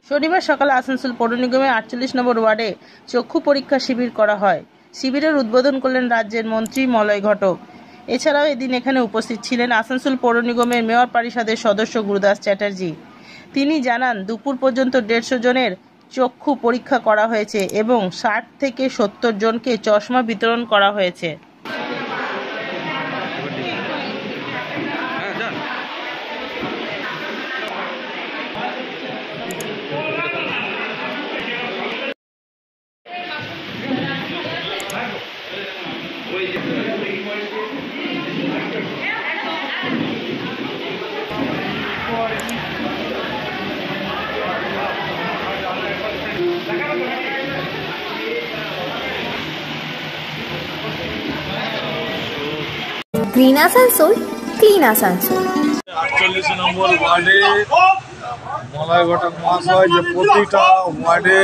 শনিবার সকালে আসানসোল পৌর নিগমের 48 নম্বর ওয়ার্ডে চক্ষু পরীক্ষা শিবির করা হয়। শিবিরের উদ্বোধন করলেন রাজ্যের মন্ত্রী মলয় ঘটক। এছাড়াও এদিন এখানে উপস্থিত ছিলেন আসানসোল পৌর নিগমের মেয়র পরিষদের সদস্য গুরুদাস চ্যাটার্জি। তিনি জানান, দুপুর পর্যন্ত 150 জনের চক্ষু পরীক্ষা করা হয়েছে এবং 60 থেকে 70 জনকে চশমা বিতরণ করা হয়েছে। Green Asansol, clean Asansol. 48 নম্বর ওয়ার্ডে মলয় ঘটক মহাশয় যে প্রতিটা ওয়ার্ডে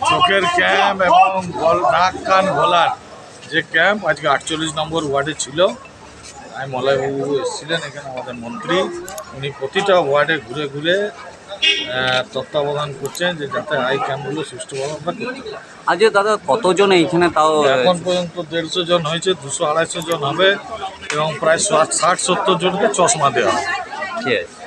চোখের ক্যাম্প এবং নাক কান গলার যে ক্যাম্প আজকে 48 নম্বর ওয়ার্ডে ছিল। আমি মলয়বাবু এসেছিলেন এখানে, আমাদের মন্ত্রী, উনি প্রতিটা ওয়ার্ডে ঘুরে ঘুরে তত্ত্বাবধান করছেন যে যাতে আই ক্যাম্পগুলো সুষ্ঠুভাবে আমরা করতে পারি। আজকে দাদা কতজন এইখানে? তাও এখন পর্যন্ত 150 জন হয়েছে, 200-250 জন হবে এবং প্রায় 60-70 জনকে চশমা দেওয়া হবে। ঠিক আছে।